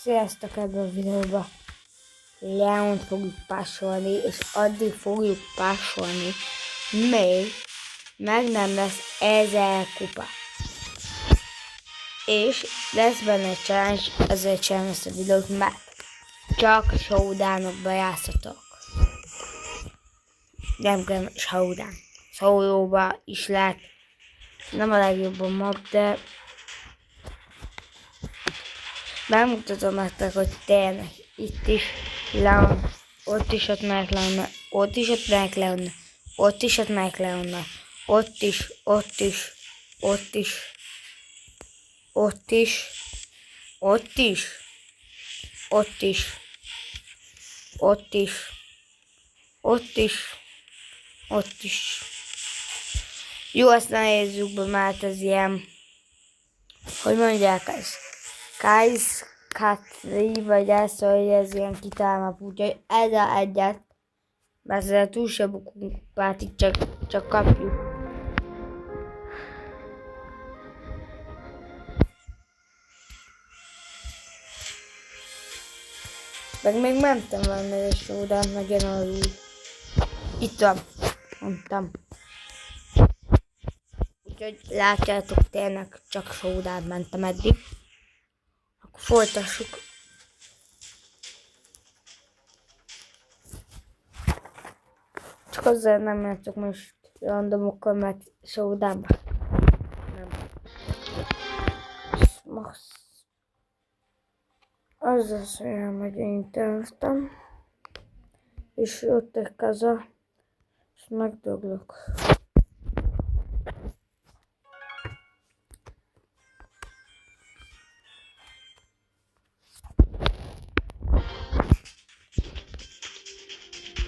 Sziasztok, ebben a videóban Leont fogjuk pásolni, és addig fogjuk pásolni, még meg nem lesz 1000 kupa. És lesz benne egy challenge, ezért csinálom ezt a videót, mert csak showdownokba játszatok. Nem kell showdown. Szólóba is lehet. Nem a legjobb a map, de megmutatom nektek, hogy tényleg itt is Leon, ott is ott meg Leon, ott is ott meg Leon, ott is ott meg Leon, ott is, ott is, ott is, ott is, ott is, ott is, ott is, ott is, ott is. Jó, ezt ne nézzük be, mert ez ilyen, hogy mondják ezt? Kai's Katri, vagy ez, hogy ez ilyen kitálmap, úgyhogy ezzel egyet, mert ezzel túl se bukunk pátik, csak kapjuk. Meg még mentem volna egy showdown, meg jön az úgy. Itt van, mondtam. Úgyhogy látjátok, tényleg csak showdown mentem eddig. Akkor folytassuk. Csak azért nem játszok most randomokkal, mert showdownban. Nem. Az az olyan, hogy én terveztem. És ott egy kaza. És megdöglök.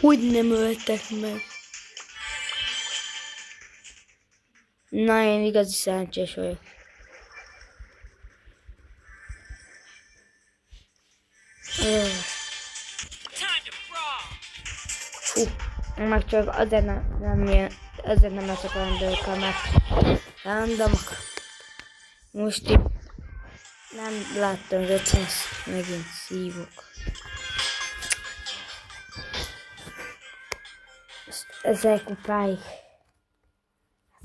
Hogy nem öltek meg? Na, én igazi szerencsés vagyok. Meg csak azért nem leszek olyan dőkkel, mert randomok. Most itt nem láttam, hogy megint szívok. Ezek kupáig.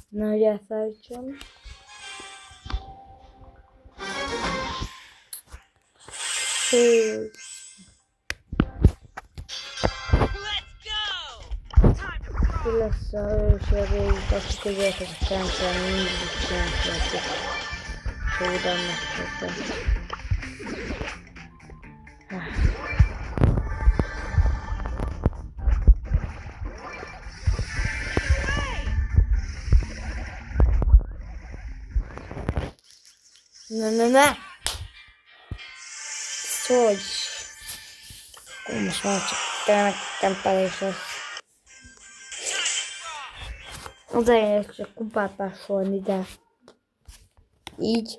Nehogy elfelejtsem. Ki lesz a hősérőjük, azt között a csáncán mindig csáncán. Showdownnak csökken. Ne! Szóval akkor most már csak tényleg tempelés lesz. Az elején csak kupát pásolni, de így.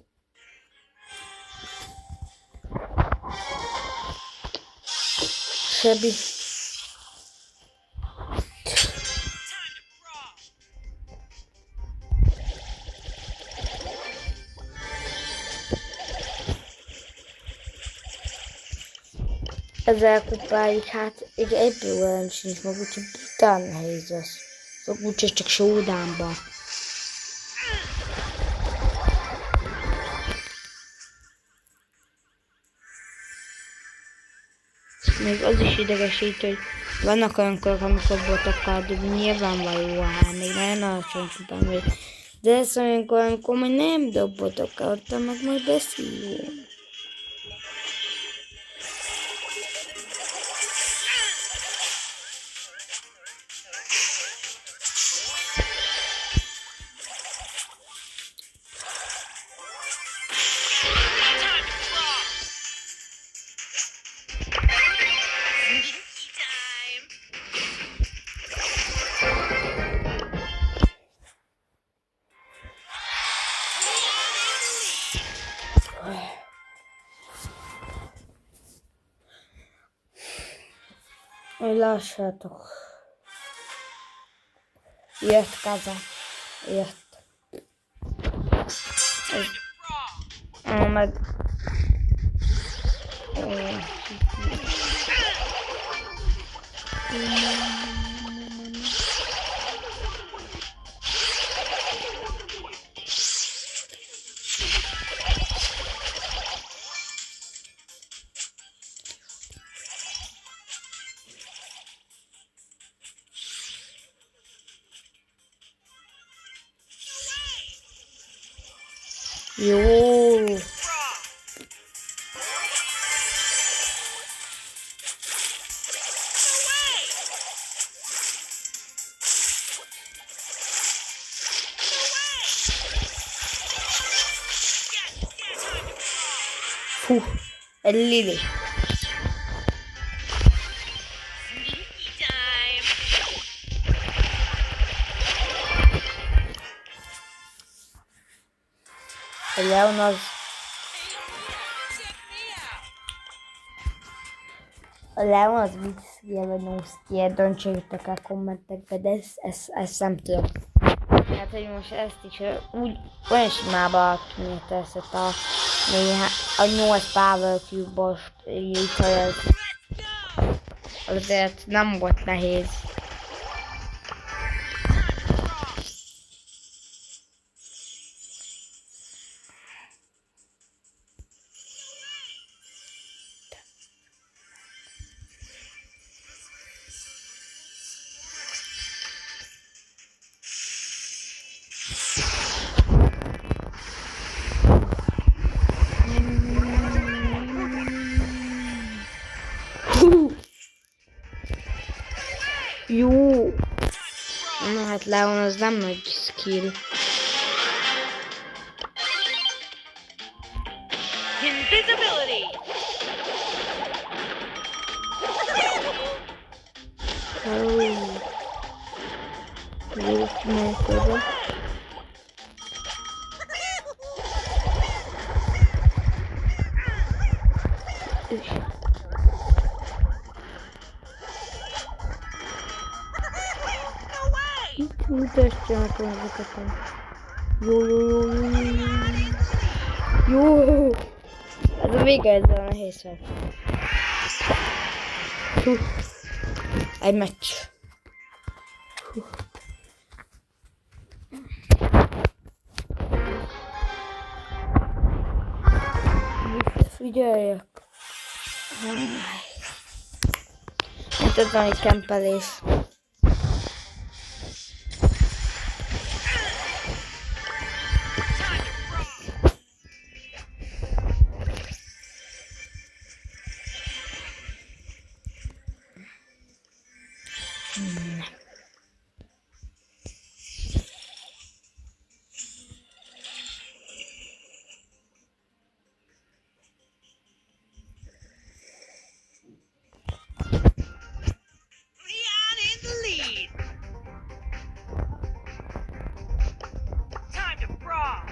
Sebi. Ezzel kupáig, hát egy ebből olyan sincs meg, úgyhogy talán nehéz lesz. Szóval úgyhogy csak showdownban. Még az is idegesít, hogy vannak olyan körök, amikor botokkal dobni, nyilvánvaló, hát még nagyon alacsony kupán vagy. De ez olyankor, amikor majd nem dob botokkal, ott meg majd beszélünk. Hogy lássátok. Jött kaza. Jött. Meg Jó. Fú, egy Lili. A Leon az... A Leon az vicc-skie vagy no-skie, döntsétek el kommentekbe, de ezt nem tudom. Hát, hogy most ezt is úgy olyan simába kinézett a 8 Power Cube-os így, azért nem volt nehéz. Jó! Na hát Leon az nem nagy skill. Invisibility. Jó, csináltad. Mutasd ezeket a... Jó! Ez a vége ezzel a nehéz fel. Egy meccs. Figyeljek. Itt az van egy kempelés. Leon in the lead. Time to brawl.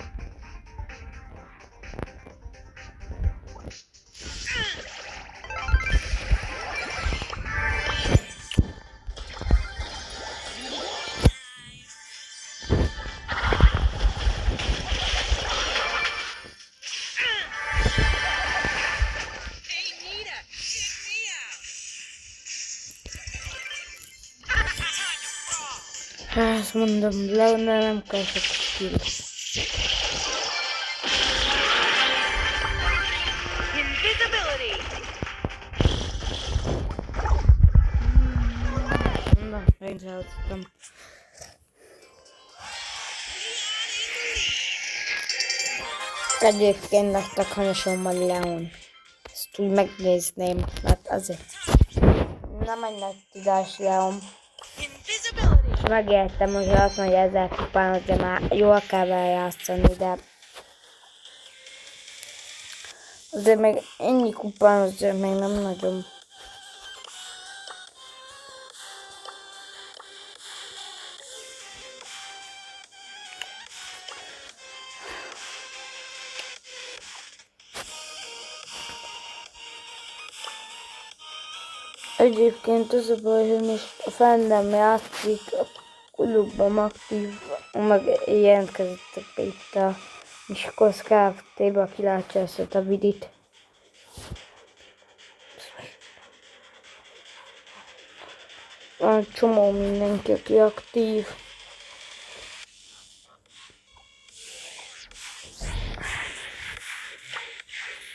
Hey Nita, check me out. Time to brawl. Hát mondom, Leonnál nem kell sok skill. Invisibility. Na, megjátszottam. Egyébként lettek hanyasommal Leon. Ezt úgy megnézném, mert azért nem egy nagy tudás Leon. Invisibility. És megértem, hogy azt mondja 1000 kupán, de már jól kell vele játszani, de azért meg ennyi kupán azért még nem nagyon. Egyébként az a baj, hogy most a fennem játszik, a klubban aktív, meg jelentkezettek be itt a Miskolc Kft-be, aki látja ezt a vidit. Van csomó mindenki, aki aktív.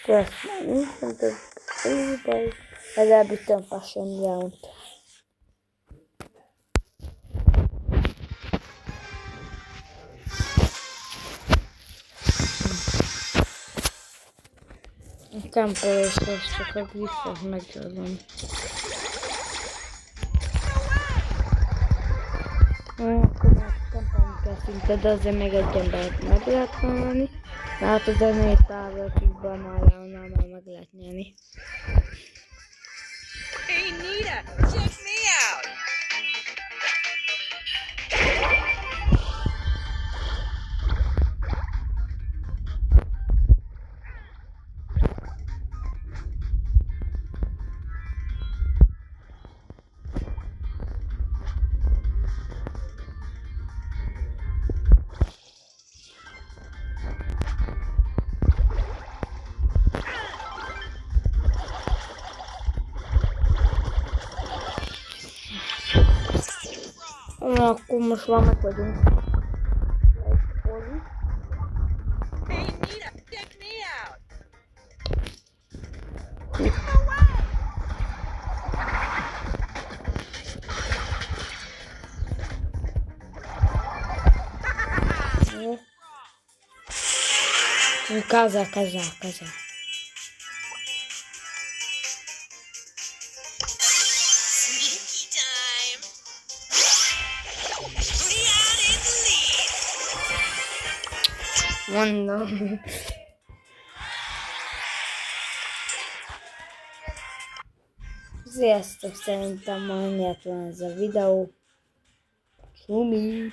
Ezt már nincsen több baj. Elbittem Fashion Round. Kempelésre csak a griffet meggyőzöm. Akkor már kempelni kell szinte, de azért még egy embert meg lehet venni. Hát a zenét távolatikban már onnan már meg lehet nyerni. Hey, Nita, check me out. Na, akkor most már meg vagyunk. Hey, Nita, check me out. Kaza. Sneaky time. We out in the lead. Mondom. Sziasztok, szerintem ma ennyi lett volna ez a videó. Csumi!